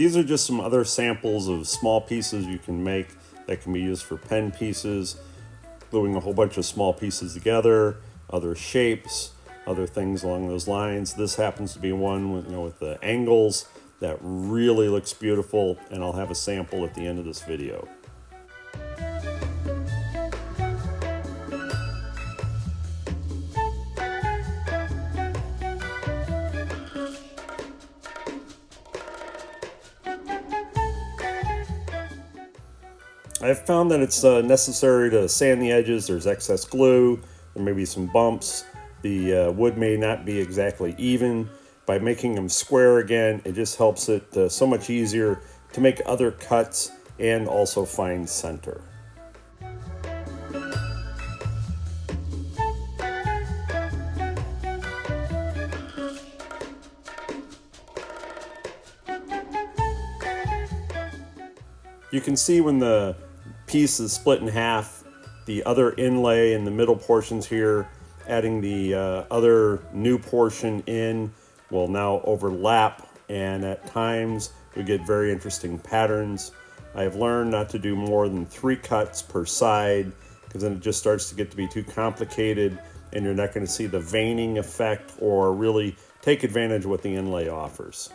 these are just some other samples of small pieces you can make that can be used for pen pieces, gluing a whole bunch of small pieces together, other shapes, other things along those lines. This happens to be one with, with the angles that really looks beautiful, and I'll have a sample at the end of this video. I've found that it's necessary to sand the edges. There's excess glue, there may be some bumps, the wood may not be exactly even. By making them square again, it just helps it so much easier to make other cuts and also find center. You can see when the piece is split in half, the other inlay in the middle portions here, adding the other new portion in, will now overlap, and at times we get very interesting patterns. I have learned not to do more than 3 cuts per side, because then it just starts to get to be too complicated and you're not going to see the veining effect or really take advantage of what the inlay offers.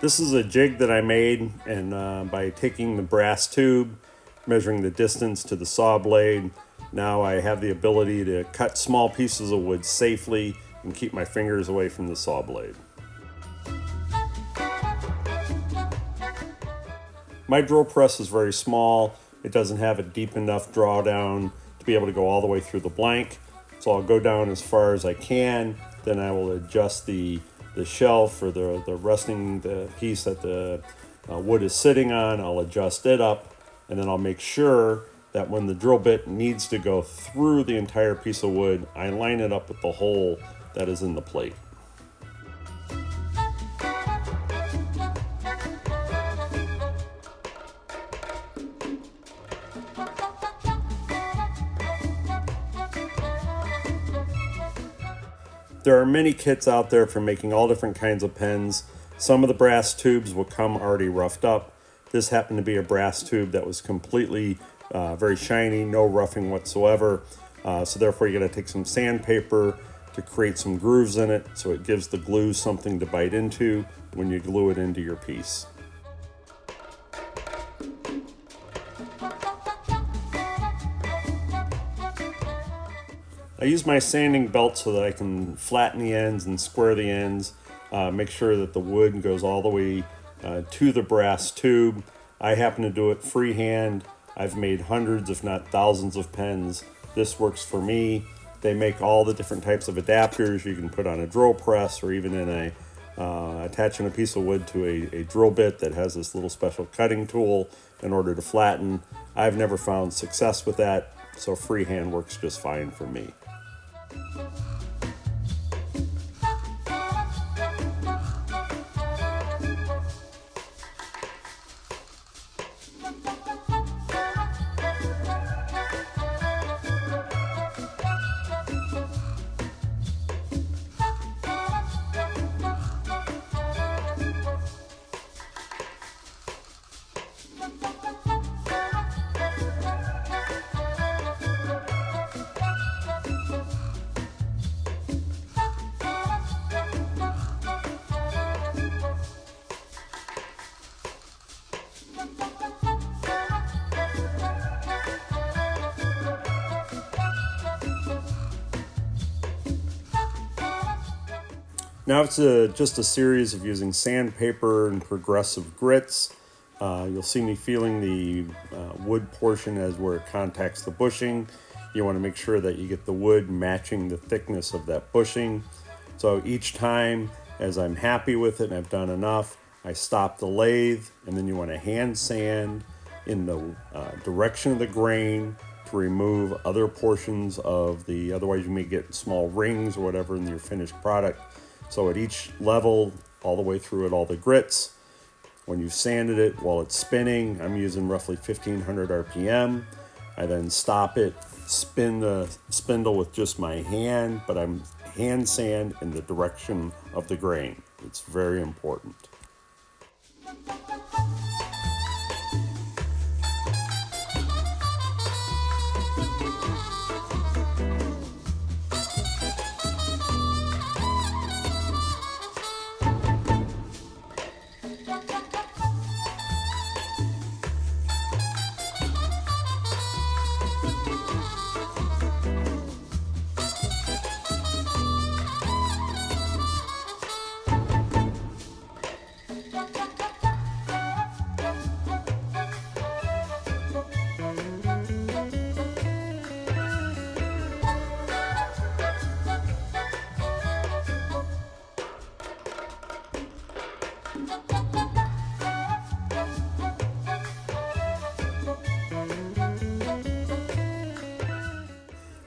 This is a jig that I made, and by taking the brass tube, measuring the distance to the saw blade, now I have the ability to cut small pieces of wood safely and keep my fingers away from the saw blade. My drill press is very small. It doesn't have a deep enough drawdown to be able to go all the way through the blank. So I'll go down as far as I can, then I will adjust the shelf or the resting the piece that the wood is sitting on. I'll adjust it up, and then I'll make sure that when the drill bit needs to go through the entire piece of wood, I line it up with the hole that is in the plate. There are many kits out there for making all different kinds of pens. Some of the brass tubes will come already roughed up. This happened to be a brass tube that was completely very shiny, no roughing whatsoever. So therefore you gotta take some sandpaper to create some grooves in it so it gives the glue something to bite into when you glue it into your piece. I use my sanding belt so that I can flatten the ends and square the ends, make sure that the wood goes all the way to the brass tube. I happen to do it freehand. I've made hundreds, if not thousands, of pens. This works for me. They make all the different types of adapters you can put on a drill press, or even in attaching a piece of wood to a drill bit that has this little special cutting tool in order to flatten. I've never found success with that, so freehand works just fine for me. Now it's just a series of using sandpaper and progressive grits. You'll see me feeling the wood portion as where it contacts the bushing. You want to make sure that you get the wood matching the thickness of that bushing. So each time as I'm happy with it and I've done enough, I stop the lathe, and then you want to hand sand in the direction of the grain to remove other portions of the, otherwise you may get small rings or whatever in your finished product. So at each level, all the way through at all the grits, when you've sanded it while it's spinning, I'm using roughly 1500 RPM. I then stop it, spin the spindle with just my hand, but I'm hand sand in the direction of the grain. It's very important.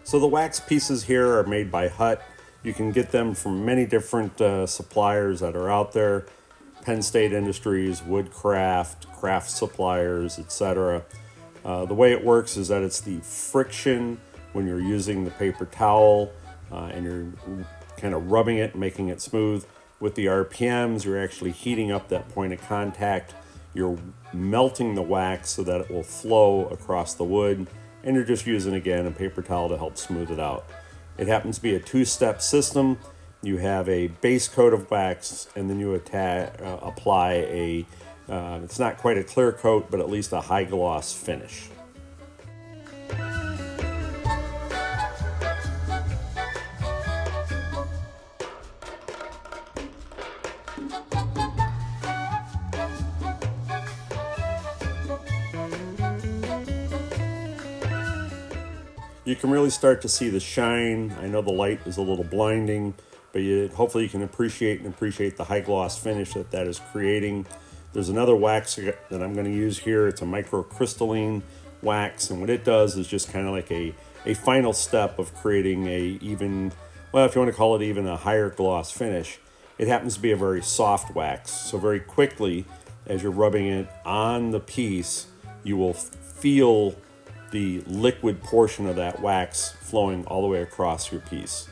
So the wax pieces here are made by Hut. You can get them from many different suppliers that are out there. Penn State Industries, Woodcraft, craft suppliers, etc. The way it works is that it's the friction when you're using the paper towel and you're kind of rubbing it, making it smooth. With the RPMs, you're actually heating up that point of contact. You're melting the wax so that it will flow across the wood, and you're just using, again, a paper towel to help smooth it out. It happens to be a two-step system. You have a base coat of wax, and then you apply a, it's not quite a clear coat, but at least a high gloss finish. You can really start to see the shine. I know the light is a little blinding, but hopefully you can appreciate the high gloss finish that is creating. There's another wax that I'm going to use here. It's a microcrystalline wax, and what it does is just kind of like a final step of creating a even, well, if you want to call it even a higher gloss finish. It happens to be a very soft wax, so very quickly as you're rubbing it on the piece, you will feel the liquid portion of that wax flowing all the way across your piece.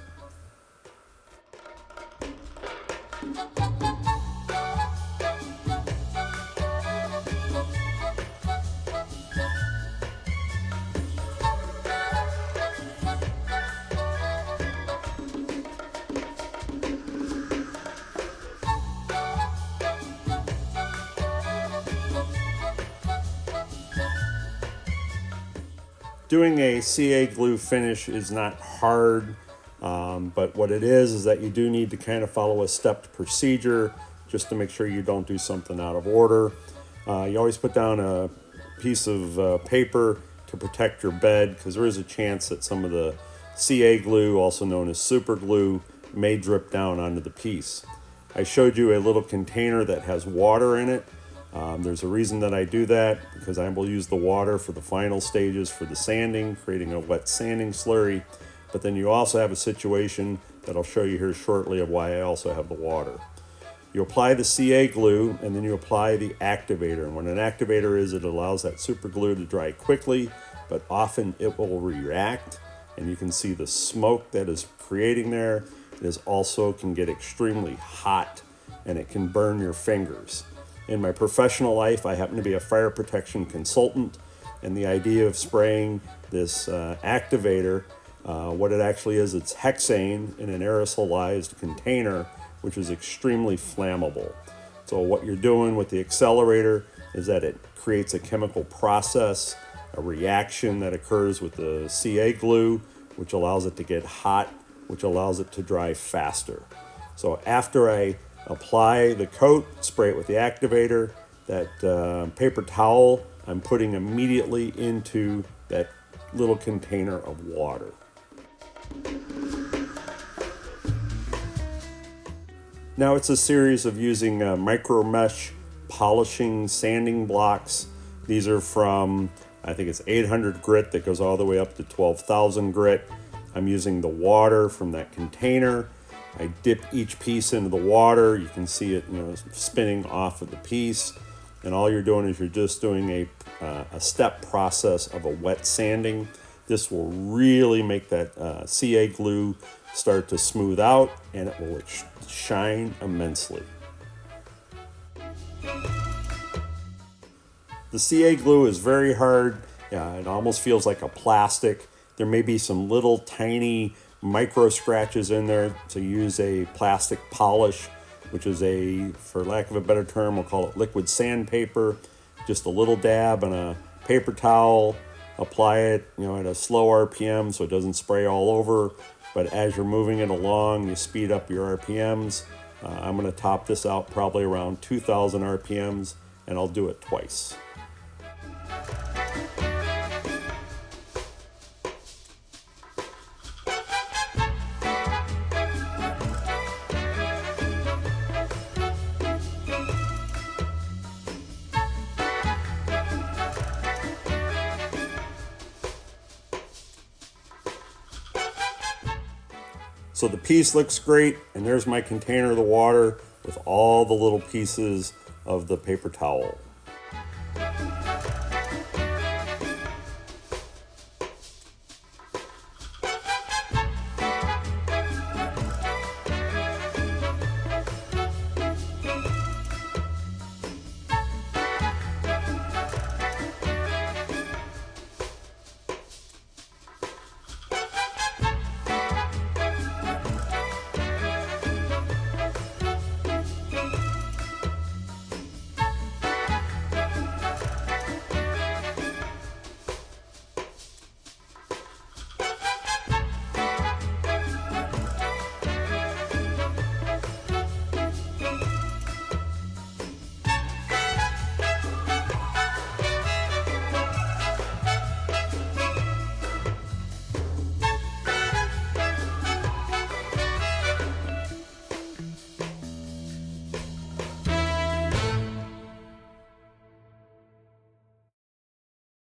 Doing a CA glue finish is not hard, but what it is that you do need to kind of follow a stepped procedure just to make sure you don't do something out of order. You always put down a piece of paper to protect your bed, because there is a chance that some of the CA glue, also known as super glue, may drip down onto the piece. I showed you a little container that has water in it. There's a reason that I do that, because I will use the water for the final stages for the sanding, creating a wet sanding slurry. But then you also have a situation that I'll show you here shortly of why I also have the water. You apply the CA glue, and then you apply the activator. And what an activator is, it allows that super glue to dry quickly, but often it will react, and you can see the smoke that is creating there. It is also can get extremely hot, and it can burn your fingers. In my professional life, I happen to be a fire protection consultant, and the idea of spraying this activator, what it actually is, it's hexane in an aerosolized container, which is extremely flammable. So what you're doing with the accelerator is that it creates a chemical process, a reaction that occurs with the CA glue, which allows it to get hot, which allows it to dry faster. So after I apply the coat, spray it with the activator, that paper towel I'm putting immediately into that little container of water. Now it's a series of using micro mesh polishing sanding blocks. These are from, I think it's 800 grit that goes all the way up to 12,000 grit. I'm using the water from that container. I dip each piece into the water. You can see it, spinning off of the piece. And all you're doing is you're just doing a step process of a wet sanding. This will really make that CA glue start to smooth out, and it will shine immensely. The CA glue is very hard. It almost feels like a plastic. There may be some little tiny micro scratches in there, so use a plastic polish, which is for lack of a better term, we'll call it liquid sandpaper. Just a little dab on a paper towel, apply it at a slow RPM so it doesn't spray all over, but as you're moving it along, you speed up your RPMs. I'm going to top this out probably around 2,000 RPMs, and I'll do it twice. So the piece looks great, and there's my container of the water with all the little pieces of the paper towel.